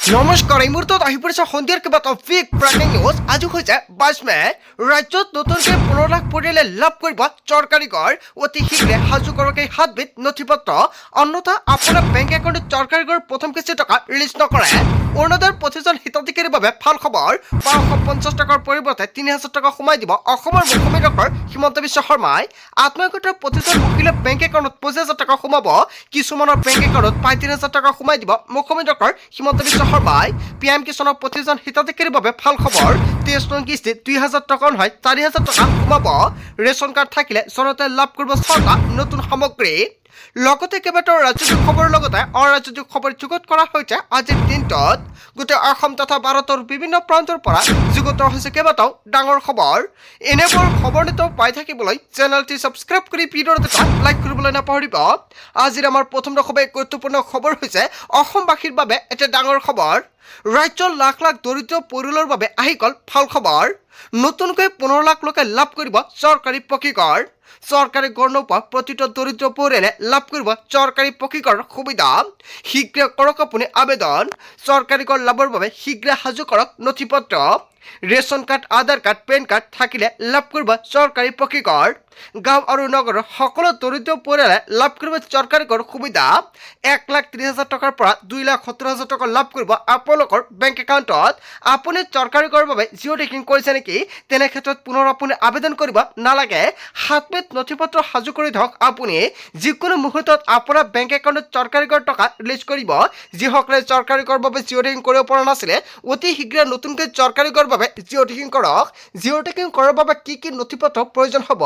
নমস্কাৰ এই মুহূৰ্তত আহি পৰিছে সন্ধিয়াৰ কেইবাটাও বিগ ব্ৰেকিং নিউজ। আজি হৈছে 22 মে। ৰাজ্যত নতুনকৈ 15 লাখ পৰিয়ালে লাভ কৰিব চৰকাৰী ঘৰ। অতি শীঘ্ৰে সাজু কৰক এই 7 বিধ নথিপত্ৰ, অন্যথা আপোনাৰ বেংক একাউণ্টত চৰকাৰী ঘৰ প্ৰথম কিস্তি টকা ৰিলিজ নকৰে। অৰুণোদয়ৰ প্ৰতিজন হিতাধিকাৰীৰ বাবে ভাল খবৰ। 1250 টকাৰ পৰিৱৰ্তে 3000 টকা সোমাই দিব অসমৰ মুখ্যমন্ত্ৰী ডক্টৰ হিমন্ত বিশ্ব শৰ্মাই। আত্মসহায়ক প্ৰতিজন মহিলাৰ বেংক একাউণ্টত 25,000 টকা সোমাব। কিছুমানৰ বেংক একাউণ্টত 35,000 টকা সোমাই দিব মুখ্যমন্ত্ৰী ডক্টৰ হিমন্ত বিশ্ব শৰ্মাই। PM কিষাণৰ প্ৰতিজন হিতাধিকাৰীৰ বাবে ভাল খবৰ। 23 নং কিস্তিত 2,000 টকা নহয় 4,000 টকা সোমাব। ৰেচন কাৰ্ড থাকিলে জনতাই লাভ কৰিব 6টা নতুন সামগ্ৰী। লগতে কেইবাটাও ৰাজনৈতিক খবৰৰ লগতে অৰাজনৈতিক খবৰ যুগুত কৰা হৈছে আজিৰ দিনটোত। গোটেই অসম তথা ভাৰতৰ বিভিন্ন প্ৰান্তৰ পৰা যুগুত হৈছে কেইবাটাও ডাঙৰ খবৰ। এনেবোৰ খবৰ নিতৌ পাই থাকিবলৈ চেনেলটি ছাবস্ক্ৰাইব কৰি ভিডিঅ'টো এটা লাইক কৰিবলৈ নাপাহৰিব। আজিৰ আমাৰ প্ৰথম খুবেই গুৰুত্বপূৰ্ণ খবৰ হৈছে অসমবাসীৰ বাবে এটা ডাঙৰ খবৰ। ৰাজ্যৰ লাখ লাখ দৰিদ্ৰ পৰিয়ালৰ বাবে আহি গ'ল ভাল খবৰ। নতুনকৈ 15 লাখ লোকে লাভ কৰিব চৰকাৰী পকী ঘৰ। চৰকাৰী ঘৰ নোপোৱা প্ৰতিটো দৰিদ্ৰ পৰিয়ালে লাভ কৰিব চৰকাৰী পকী ঘৰৰ সুবিধা। শীঘ্ৰে কৰক আপুনি আবেদন। চৰকাৰী ঘৰ লাভৰ বাবে শীঘ্ৰে সাজু কৰক নথিপত্ৰ। ৰেচন কাৰ্ড, আধাৰ কাৰ্ড, পেন কাৰ্ড থাকিলে লাভ কৰিব চৰকাৰী পকী ঘৰ। গাঁও আৰু নগৰৰ সকলো দৰিদ্ৰ পৰিয়ালে লাভ কৰিব চৰকাৰী ঘৰ সুবিধা। 1,30,000 টকাৰ পৰা 2,70,000 টকা লাভ কৰিব আপোনালোকৰ বেংক একাউণ্টত। আপুনি চৰকাৰী ঘৰৰ বাবে জিঅ' টেকিং কৰিছে নেকি? তেনে ক্ষেত্ৰত পুনৰ আপুনি আবেদন কৰিব নালাগে। 7 বিধ নথিপত্ৰ সাজু কৰি থওক। আপুনি যিকোনো মুহূৰ্তত আপোনাৰ বেংক একাউণ্টত চৰকাৰী ঘৰ টকা ৰিলিজ কৰিব। যিসকলে চৰকাৰী ঘৰৰ বাবে জিঅ' টেকিং কৰিব পৰা নাছিলে অতি শীঘ্ৰে নতুনকৈ চৰকাৰী ঘৰৰ বাবে জিঅ' টেকিং কৰক। জিঅ' টেকিং কৰাৰ বাবে কি কি নথিপত্ৰ প্ৰয়োজন হ'ব?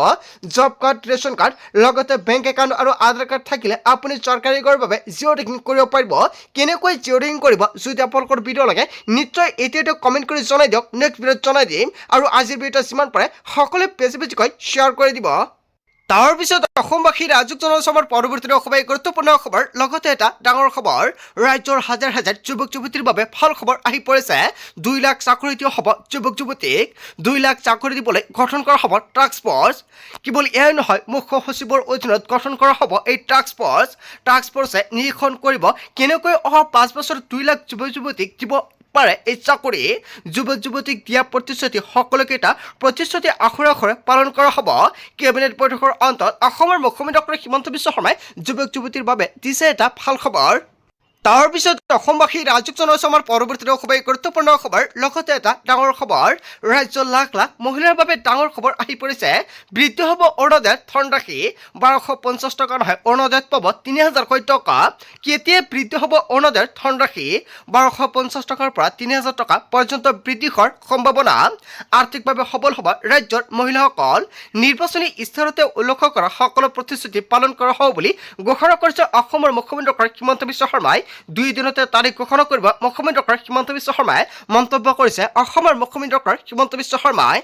জব কাৰ্ড, ৰেচন কাৰ্ড, লগতে বেংক একাউণ্ট আৰু আধাৰ কাৰ্ড থাকিলে আপুনি চৰকাৰী ঘৰৰ বাবে জিঅ' টেকিং কৰিব পাৰিব। কেনেকৈ জিঅ' টেকিং কৰিব যদি আপোনালোকৰ ভিডিঅ' লাগে নিশ্চয় এতিয়া কমেণ্ট কৰি জনাই দিয়ক। নেক্সট ভিডিঅ'ত জনাই দিম। আৰু আজিৰ ভিডিঅ'টো যিমান পাৰে সকলোৱে বেছিকৈ শ্বেয়াৰ কৰি দিব। তাৰ পিছত অসমবাসী ৰাজুক জনসভাৰ পৰৱৰ্তী খুবেই গুৰুত্বপূৰ্ণ খবৰ, লগতে এটা ডাঙৰ খবৰ। ৰাজ্যৰ হাজাৰ হাজাৰ যুৱক যুৱতীৰ বাবে ভাল খবৰ আহি পৰিছে। 2 লাখ চাকৰি দিয়া হ'ব যুৱক যুৱতীক। 2 লাখ চাকৰি দিবলৈ গঠন কৰা হ'ব টাস্ক ফৰ্চ। কেৱল এয়াই নহয়, মুখ্য সচিবৰ অধীনত গঠন কৰা হ'ব এই টাস্ক ফৰ্চ। টাস্ক ফৰ্চে নিৰীক্ষণ কৰিব কেনেকৈ অহা 5 বছৰত 2 লাখ যুৱক যুৱতীক দিব পাৰে এই চাকৰি। যুৱক যুৱতীক দিয়া প্ৰতিশ্ৰুতি সকলোকেইটা প্ৰতিশ্ৰুতি আখৰে আখৰে পালন কৰা হ'ব। কেবিনেট বৈঠকৰ অন্তত অসমৰ মুখ্যমন্ত্ৰী ডক্টৰ হিমন্ত বিশ্ব শৰ্মাই যুৱক যুৱতীৰ বাবে দিছে এটা ভাল খবৰ। তাৰ পিছত অসমবাসী ৰাজুক জনসভাৰ পৰৱৰ্তী খুবেই গুৰুত্বপূৰ্ণ খবৰ, লগতে এটা ডাঙৰ খবৰ। ৰাজ্যৰ লাখ লাখ মহিলাৰ বাবে ডাঙৰ খবৰ আহি পৰিছে। বৃদ্ধি হ'ব অৰুণোদয়ৰ ধনৰাশি। 1,250 টকা নহয় অৰুণোদয়ত পাব 3,000 টকা। কেতিয়া বৃদ্ধি হ'ব অৰুণোদয়ৰ ধনৰাশি? 1,250 টকাৰ পৰা 3,000 টকা পৰ্যন্ত বৃদ্ধি হোৱাৰ সম্ভাৱনা। আৰ্থিকভাৱে সবল হ'ব ৰাজ্যৰ মহিলাসকল। নিৰ্বাচনী ইস্তাহাৰতে উল্লেখ কৰা সকলো প্ৰতিশ্ৰুতি পালন কৰা হ'ব বুলি ঘোষণা কৰিছে অসমৰ মুখ্যমন্ত্ৰী ডক্টৰ হিমন্ত বিশ্ব শৰ্মাই। 2 দিনতে তাৰিখ ঘোষণা কৰিব মুখ্যমন্ত্ৰী ডক্টৰ হিমন্ত বিশ্ব শৰ্মাই, মন্তব্য কৰিছে অসমৰ মুখ্যমন্ত্ৰী ডক্টৰ হিমন্ত বিশ্ব শৰ্মাই।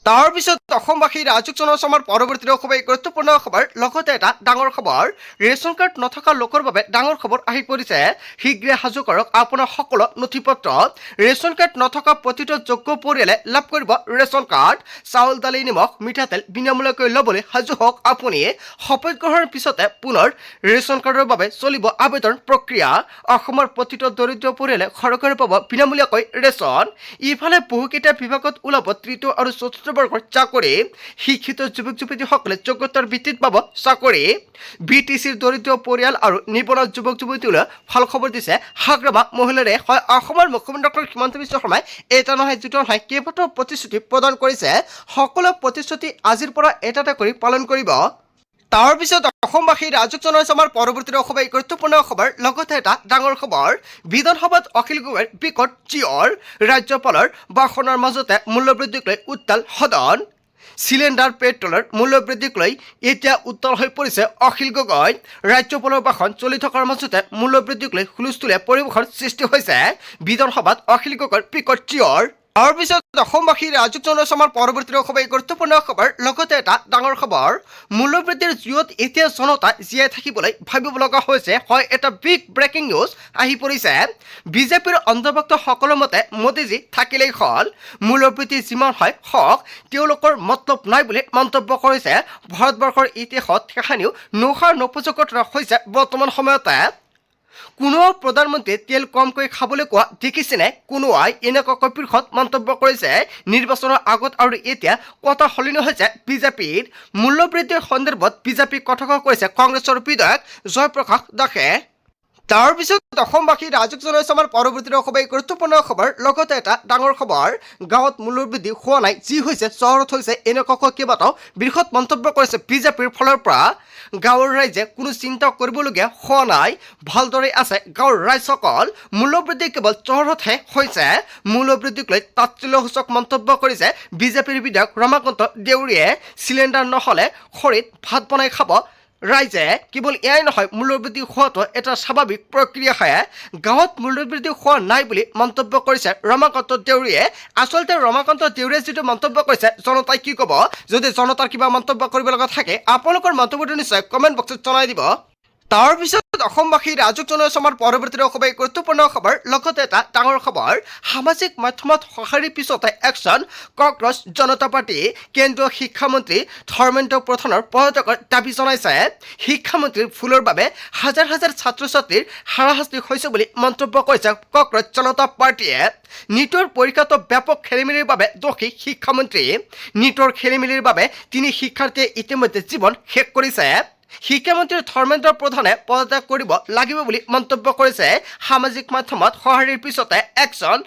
তাৰ পিছত অসমবাসী ৰাজুক জনসভাৰ পৰৱৰ্তী খুবেই গুৰুত্বপূৰ্ণ খবৰ, লগতে এটা ডাঙৰ খবৰ। ৰেচন কাৰ্ড নথকা লোকৰ বাবে ডাঙৰ খবৰ আহি পৰিছে। শীঘ্ৰে সাজু কৰক আপোনাৰ সকলো নথিপত্ৰ। ৰেচন কাৰ্ড নথকা প্ৰতিটো যোগ্য পৰিয়ালে লাভ কৰিব ৰেচন কাৰ্ড। চাউল, দালি, নিমখ, মিঠাতেল বিনামূলীয়াকৈ ল'বলৈ সাজু হওক আপুনি। শপত গ্ৰহণৰ পিছতে পুনৰ ৰেচন কাৰ্ডৰ বাবে চলিব আবেদন প্ৰক্ৰিয়া। অসমৰ প্ৰতিটো দৰিদ্ৰ পৰিয়ালে ঘৰে ঘৰে পাব বিনামূলীয়াকৈ ৰেচন। ইফালে বহুকেইটা বিভাগত ওলাব 3য় আৰু 4ৰ্থ বৰ্গৰ চাকৰি। শিক্ষিত যুৱক যুৱতীসকলে যোগ্যতাৰ ভিত্তিত পাব চাকৰি। BTCৰ দৰিদ্ৰ পৰিয়াল আৰু নিবনুৱা যুৱক যুৱতীলৈ ভাল খবৰ দিছে হাগ্ৰামা মহিলাৰে। হয়, অসমৰ মুখ্যমন্ত্ৰী ডক্টৰ হিমন্ত বিশ্ব শৰ্মাই এটা নহয় দুটা নহয় কেইবাটাও প্ৰতিশ্ৰুতি প্ৰদান কৰিছে। সকলো প্ৰতিশ্ৰুতি আজিৰ পৰা এটা এটা কৰি পালন কৰিব। তাৰ পিছত অসমবাসী ৰাজুক জনসভাৰ পৰৱৰ্তী খুবেই গুৰুত্বপূৰ্ণ খবৰ, লগতে এটা ডাঙৰ খবৰ। বিধানসভাত অখিল গগৈৰ বিকট চিঞৰ। ৰাজ্যপালৰ ভাষণৰ মাজতে মূল্যবৃদ্ধিক লৈ উত্তাল সদন। চিলিণ্ডাৰ পেট্ৰলৰ মূল্যবৃদ্ধিক লৈ এতিয়া উত্তাল হৈ পৰিছে অখিল গগৈ। ৰাজ্যপালৰ ভাষণ চলি থকাৰ মাজতে মূল্যবৃদ্ধিক লৈ হুলস্থুলীয়া পৰিৱেশৰ সৃষ্টি হৈছে। বিধানসভাত অখিল গগৈৰ বিকট চিঞৰ। তাৰ পিছত অসমবাসী ৰাজুক জনসভাৰ পৰৱৰ্তী খুবেই গুৰুত্বপূৰ্ণ খবৰ, লগতে এটা ডাঙৰ খবৰ। মূল্যবৃদ্ধিৰ জুয়ত এতিয়া জনতা জীয়াই থাকিবলৈ ভাবিব লগা হৈছে। হয়, এটা বিগ ব্ৰেকিং নিউজ আহি পৰিছে। বিজেপিৰ অন্তৰ্ভুক্ত সকলো মতে মোদীজী থাকিলেই হ'ল। মূল্যবৃদ্ধি যিমান হয় হওক, তেওঁলোকৰ মতলব নাই বুলি মন্তব্য কৰিছে। ভাৰতবৰ্ষৰ ইতিহাসত কাহানিও নোখোৱাৰ নোপোজকত হৈছে বৰ্তমান সময়তে। কোনো প্ৰধানমন্ত্ৰীয়ে তেল কমকৈ খাবলৈ কোৱা দেখিছেনে কোনোৱাই এনেকুৱাকৈ পৃথক মন্তব্য কৰিছে নিৰ্বাচনৰ আগত আৰু এতিয়া কথা সলনি হৈছে বিজেপিৰ মূল্যবৃদ্ধিৰ সন্দৰ্ভত বিজেপি কথা কৈছে কংগ্ৰেছৰ বিধায়ক জয়প্ৰকাশ দাসে তাৰ পিছত অসমবাসী ৰাজক জনাইছে আমাৰ পৰৱৰ্তী অসবাই গুৰুত্বপূৰ্ণ খবৰ লগতে এটা ডাঙৰ খবৰ গাঁৱত মূল্যবৃদ্ধি হোৱা নাই যি হৈছে চহৰত হৈছে এনেকুৱাকৈ কেইবাটাও বৃহৎ মন্তব্য কৰিছে বিজেপিৰ ফালৰ পৰা গাঁৱৰ ৰাইজে কোনো চিন্তা কৰিবলগীয়া হোৱা নাই ভালদৰে আছে গাঁৱৰ ৰাইজসকল মূল্যবৃদ্ধি কেৱল চহৰতহে হৈছে মূল্যবৃদ্ধিক লৈ তাৎসল্যসূচক মন্তব্য কৰিছে বিজেপিৰ বিধায়ক ৰমাকান্ত দেউৰীয়ে চিলিণ্ডাৰ নহ'লে খৰিত ভাত বনাই খাব ৰাইজে কেৱল এয়াই নহয় মূল্যবৃদ্ধি হোৱাটো এটা স্বাভাৱিক প্ৰক্ৰিয়াহে গাঁৱত মূল্যবৃদ্ধি হোৱা নাই বুলি মন্তব্য কৰিছে ৰমাকান্ত দেউৰীয়ে আচলতে ৰমাকান্ত দেউৰীয়ে যিটো মন্তব্য কৰিছে জনতাই কি ক'ব যদি জনতাৰ কিবা মন্তব্য কৰিব লগা থাকে আপোনালোকৰ মন্তব্যটো নিশ্চয় কমেণ্ট বক্সত জনাই দিব তাৰ পিছত অসমবাসী ৰাজক জনাইছে আমাৰ পৰৱৰ্তী অসবাই গুৰুত্বপূৰ্ণ খবৰ লগতে এটা ডাঙৰ খবৰ সামাজিক মাধ্যমত সঁহাৰিৰ পিছতে একশ্যন কক্ৰচ জনতা পাৰ্টি কেন্দ্ৰীয় শিক্ষামন্ত্ৰী ধৰ্মেন্দ্ৰ প্ৰধানৰ পদত্যাগৰ দাবী জনাইছে শিক্ষামন্ত্ৰীৰ ভুলৰ বাবে হাজাৰ হাজাৰ ছাত্ৰ ছাত্ৰীৰ হাৰাশাস্তি হৈছে বুলি মন্তব্য কৰিছে কক্ৰচ জনতা পাৰ্টিয়ে নীটৰ পৰীক্ষাতো ব্যাপক খেলিমেলিৰ বাবে দোষী শিক্ষামন্ত্ৰী নীটৰ খেলিমেলিৰ বাবে তিনি শিক্ষাৰ্থীয়ে ইতিমধ্যে জীৱন শেষ কৰিছে শিক্ষামন্ত্ৰী ধৰ্মেন্দ্ৰ প্ৰধানে পদত্যাগ কৰিব লাগিব বুলি মন্তব্য কৰিছে সামাজিক মাধ্যমত সঁহাৰিৰ পিছতে একশ্যন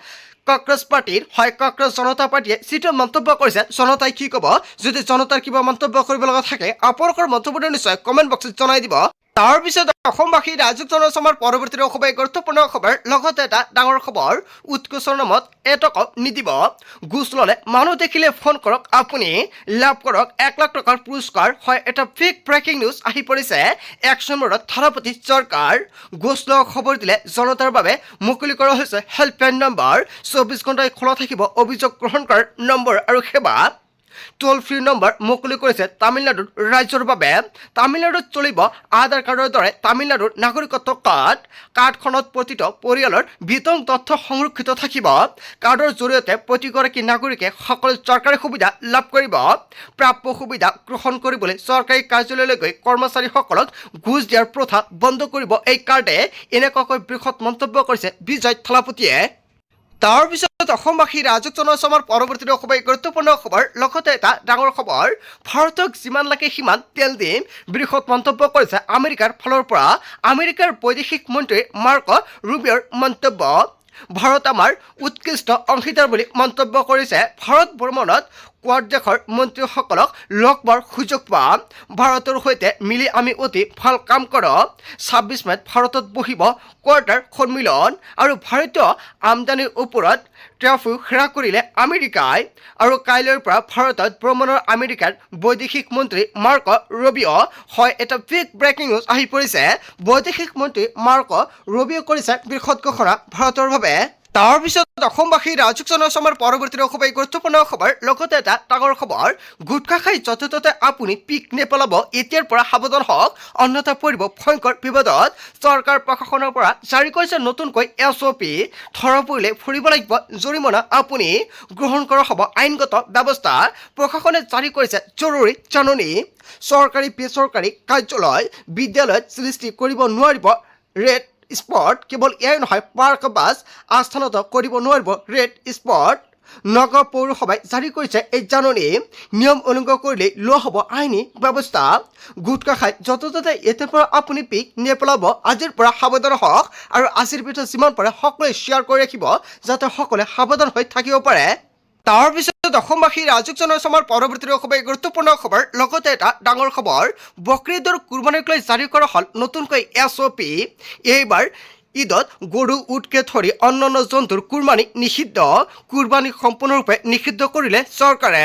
কক্ৰচ পাৰ্টিৰ হয় কক্ৰচ জনতা পাৰ্টিয়ে যিটো মন্তব্য কৰিছে জনতাই কি ক'ব যদি জনতাৰ কিবা মন্তব্য কৰিব লগা থাকে আপোনালোকৰ মন্তব্যটো নিশ্চয় কমেণ্ট বক্সত জনাই দিব তাৰ পিছত অসমবাসী ৰাজক জনসমাৰ পৰৱৰ্তী অসবাই গুৰুত্বপূৰ্ণ খবৰ লগতে এটা ডাঙৰ খবৰ উৎকোচৰ নামত এটকা নিদিব ঘুষ ল'লে মানুহ দেখিলে ফোন কৰক আপুনি লাভ কৰক 1 লাখ টকাৰ পুৰস্কাৰ হয় এটা ফেক ব্ৰেকিং নিউজ আহি পৰিছে একশ্যন মোডত থাৰাপতি চৰকাৰ ঘুষ লোৱা খবৰ দিলে জনতাৰ বাবে মুকলি কৰা হৈছে হেল্পলাইন নম্বৰ 24 ঘণ্টাই খোলা থাকিব অভিযোগ গ্ৰহণ কৰাৰ নম্বৰ আৰু সেৱা টোল ফ্ৰী নম্বৰ মুকলি কৰিছে তামিলনাডুৰ ৰাজ্যৰ বাবে তামিলনাডুত চলিব আধাৰ কাৰ্ডৰ দৰে তামিলনাডুৰ নাগৰিকত্ব কাৰ্ডখনত প্ৰতিটো পৰিয়ালৰ বিতং তথ্য সংৰক্ষিত থাকিব কাৰ্ডৰ জৰিয়তে প্ৰতিগৰাকী নাগৰিকে সকলো চৰকাৰী সুবিধা লাভ কৰিব প্ৰাপ্য সুবিধা গ্ৰহণ কৰিবলৈ চৰকাৰী কাৰ্যালয়লৈ গৈ কৰ্মচাৰীসকলক ঘুষ দিয়াৰ প্ৰথা বন্ধ কৰিব এই কাৰ্ডে এনেকুৱাকৈ বৃহৎ মন্তব্য কৰিছে বিজয় থালাপতিয়ে তাৰ পিছত অসমবাসী ৰাজক জনাইছে আমাৰ পৰৱৰ্তী অসবাই গুৰুত্বপূৰ্ণ খবৰ লগতে এটা ডাঙৰ খবৰ ভাৰতক যিমান লাগে সিমান তেল দিম বৃহৎ মন্তব্য কৰিছে আমেৰিকাৰ ফালৰ পৰা আমেৰিকাৰ বৈদেশিক মন্ত্ৰী মাৰ্ক ৰুবিঅ'ৰ মন্তব্য ভাৰত আমাৰ উৎকৃষ্ট অংশীদাৰ বুলি মন্তব্য কৰিছে ভাৰত ভ্ৰমণত কোৱাড দেশৰ মন্ত্ৰীসকলক লগ পোৱাৰ সুযোগ পাম ভাৰতৰ সৈতে মিলি আমি অতি ভাল কাম কৰোঁ 26 মেত ভাৰতত বহিব কোৱাৰ্টাৰ সন্মিলন আৰু ভাৰতীয় আমদানিৰ ওপৰত ট্ৰেফিক হেৰা কৰিলে আমেৰিকাই আৰু কাইলৈৰ পৰা ভাৰতত ভ্ৰমণৰ আমেৰিকাৰ বৈদেশিক মন্ত্ৰী মাৰ্ক ৰুবিঅ' হয় এটা ফেক ব্ৰেকিং নিউজ আহি পৰিছে বৈদেশিক মন্ত্ৰী মাৰ্ক ৰুবিঅ' কৰিছে বৃহৎ ঘোষণা ভাৰতৰ বাবে তাৰ পিছত অসমবাসী ৰাজক জনাইছে আমাৰ পৰৱৰ্তী অসবাই গুৰুত্বপূৰ্ণ খবৰ লগতে এটা ডাঙৰ খবৰ গুটখা খাই য'তে ত'তে আপুনি পিক নেপেলাব এতিয়াৰ পৰা সাৱধান হওক অন্যথা পৰিব ভয়ংকৰ বিপদত চৰকাৰ প্ৰশাসনৰ পৰা জাৰি কৰিছে নতুনকৈ SOP ধৰা পৰিলে ফুৰিব লাগিব জৰিমনা আপুনি গ্ৰহণ কৰা হ'ব আইনগত ব্যৱস্থা প্ৰশাসনে জাৰি কৰিছে জৰুৰী জাননী চৰকাৰী বেচৰকাৰী কাৰ্যালয় বিদ্যালয়ত সৃষ্টি কৰিব নোৱাৰিব ৰেড স্পট কেৱল এয়াই নহয় পাৰ্ক বাছ আস্থানত কৰিব নোৱাৰিব ৰেড স্পট নগৰ পৌৰসভাই জাৰি কৰিছে এই জাননী নিয়ম উলংঘন কৰিলে লোৱা হ'ব আইনী ব্যৱস্থা গুটখা খাই য'তে ত'তে এতিয়াৰ পৰা আপুনি পিক নেপেলাব আজিৰ পৰা সাৱধান হওক আৰু আজিৰ ভিতৰত যিমান পাৰে সকলোৱে শ্বেয়াৰ কৰি ৰাখিব যাতে সকলোৱে সাৱধান হৈ থাকিব পাৰে তাৰ পিছত অসমবাসী ৰাজক জনাইছে আমাৰ পৰৱৰ্তী অসবাই গুৰুত্বপূৰ্ণ খবৰ লগতে এটা ডাঙৰ খবৰ বকৰীদৰ কুৰবানীক লৈ জাৰি কৰা হ'ল নতুনকৈ SOP এইবাৰ ঈদত গৰু উটকে ধৰি অন্যান্য জন্তুৰ কুৰবানী নিষিদ্ধ কুৰবানী সম্পূৰ্ণৰূপে নিষিদ্ধ কৰিলে চৰকাৰে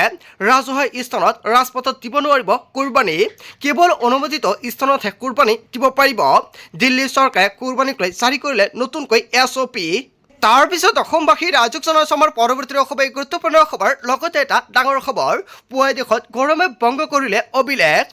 ৰাজহুৱা স্থানত ৰাজপথত দিব নোৱাৰিব কুৰবানী কেৱল অনুমোদিত স্থানতহে কুৰবানী দিব পাৰিব দিল্লী চৰকাৰে কুৰবানীক লৈ জাৰি কৰিলে নতুনকৈ SOP তাৰ পিছত অসমবাসী ৰাজক জনাইছে আমাৰ পৰৱৰ্তী অসবাই গুৰুত্বপূৰ্ণ খবৰ লগতে এটা ডাঙৰ খবৰ পুৱাই দেশত গৰমে ভংগ কৰিলে অভিলেখ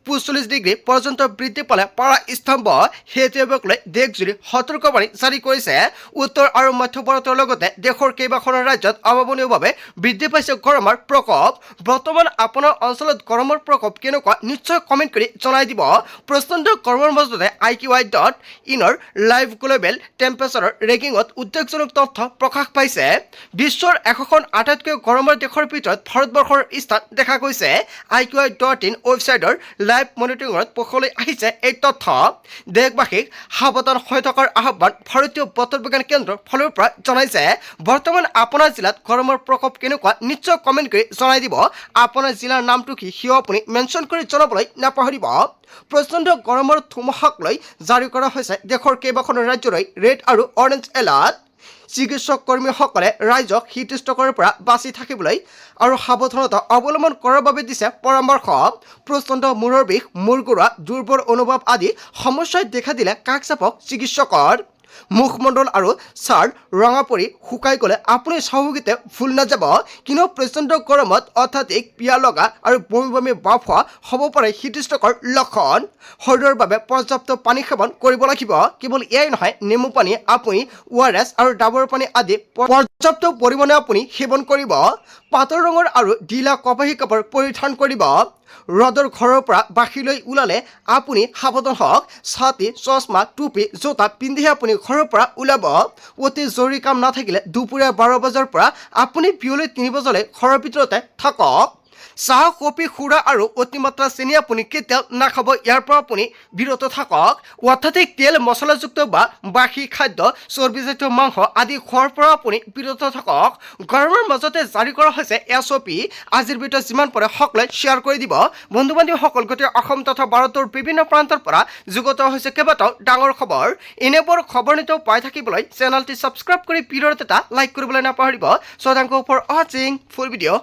45 ডিগ্ৰী পৰ্যন্ত বৃদ্ধি পালে পাৰা স্তম্ভ সেইটোৱে লৈ দেশজুৰি সতৰ্কবাণী জাৰি কৰিছে উত্তৰ আৰু মধ্য ভাৰতৰ লগতে দেশৰ কেইবাখনো ৰাজ্যত অভাৱনীয়ভাৱে বৃদ্ধি পাইছে গৰমৰ প্ৰকোপ বৰ্তমান আপোনাৰ অঞ্চলত গৰমৰ প্ৰকোপ কেনেকুৱা নিশ্চয় কমেণ্ট কৰি জনাই দিব প্ৰচণ্ড গৰমৰ মাজতে IQI.in লাইভ গ্লোবেল টেম্পাৰেচাৰৰ ৰেংকিঙত উদ্বেগজনক তথ্য প্ৰকাশ পাইছে বিশ্বৰ 100খন আটাইতকৈ গৰমৰ দেশৰ ভিতৰত ভাৰতবৰ্ষৰ স্থান দেখা গৈছে IQI.in ৱেবছাইটৰ লাইভ মনিটৰিঙত পোহৰলৈ আহিছে এই তথ্য দেশবাসীক সাৱধান হৈ থকাৰ আহ্বান ভাৰতীয় বতৰ বিজ্ঞান কেন্দ্ৰৰ ফালৰ পৰা জনাইছে বৰ্তমান আপোনাৰ জিলাত গৰমৰ প্ৰকোপ কেনেকুৱা নিশ্চয় কমেণ্ট কৰি জনাই দিব আপোনাৰ জিলাৰ নামটো কি সিও আপুনি মেনশ্যন কৰি জনাবলৈ নাপাহৰিব প্ৰচণ্ড গৰমৰ ধুমুহাক লৈ জাৰি কৰা হৈছে দেশৰ কেইবাখনো ৰাজ্যলৈ ৰেড আৰু অৰেঞ্জ এলাৰ্ট চিকিৎসক কৰ্মীসকলে ৰাইজক হিট ষ্ট্ৰ'কৰ পৰা বাচি থাকিবলৈ আৰু সাৱধানতা অৱলম্বন কৰাৰ বাবে দিছে পৰামৰ্শ প্ৰচণ্ড মূৰৰ বিষ মূৰ ঘূৰোৱা দুৰ্বল অনুভৱ আদি সমস্যাই দেখা দিলে কাষ চাপক চিকিৎসকৰ মুখমণ্ডল আৰু ছাল ৰঙা পৰি শুকাই গ'লে আপুনি স্বাভাৱিকতে ভুল নাযাব কিন্তু প্ৰচণ্ড গৰমত অত্যাধিক পিয়াহ লগা আৰু বমি বমি ভাৱ হোৱা হ'ব পাৰে হিটষ্ট্ৰ'কৰ লক্ষণ শৰীৰৰ বাবে পৰ্যাপ্ত পানী সেৱন কৰিব লাগিব কেৱল এয়াই নহয় নেমু পানী আপুনি ORS আৰু ডাবৰ পানী আদি পৰ্যাপ্ত পৰিমাণে আপুনি সেৱন কৰিব পাতল ৰঙৰ আৰু ঢিলা কপাহী কাপোৰ পৰিধান কৰিব ৰ'দৰ ঘৰৰ পৰা বাহিৰলৈ ওলালে আপুনি সাৱধান হওক ছাতি চশমা টুপি জোতা পিন্ধিহে আপুনি ঘৰৰ পৰা ওলাব অতি জৰুৰী কাম নাথাকিলে দুপৰীয়া 12 বজাৰ পৰা আপুনি বিয়লি 3 বজালৈ ঘৰৰ ভিতৰতে থাকক চাহ কফি সুৰা আৰু অতিমাত্ৰা চেনি আপুনি কেতিয়াও নাখাব ইয়াৰ পৰা আপুনি বিৰত থাকক অত্যাধিক তেল মছলাযুক্ত বা বাসী খাদ্য চৰ্বিজাতীয় মাংস আদি খোৱাৰ পৰা আপুনি বিৰত থাকক গৰমৰ মাজতে জাৰি কৰা হৈছে SOP আজিৰ ভিডিঅ' যিমান পাৰে সকলোৱে শ্বেয়াৰ কৰি দিব বন্ধু বান্ধৱীসকল গোটেই অসম তথা ভাৰতৰ বিভিন্ন প্ৰান্তৰ পৰা যুগত হৈছে কেইবাটাও ডাঙৰ খবৰ এনেবোৰ খবৰ নিতৌ পাই থাকিবলৈ চেনেলটি ছাবস্ক্ৰাইব কৰি ভিডিঅ'ত এটা লাইক কৰিবলৈ নাপাহৰিব so thank you for watching full video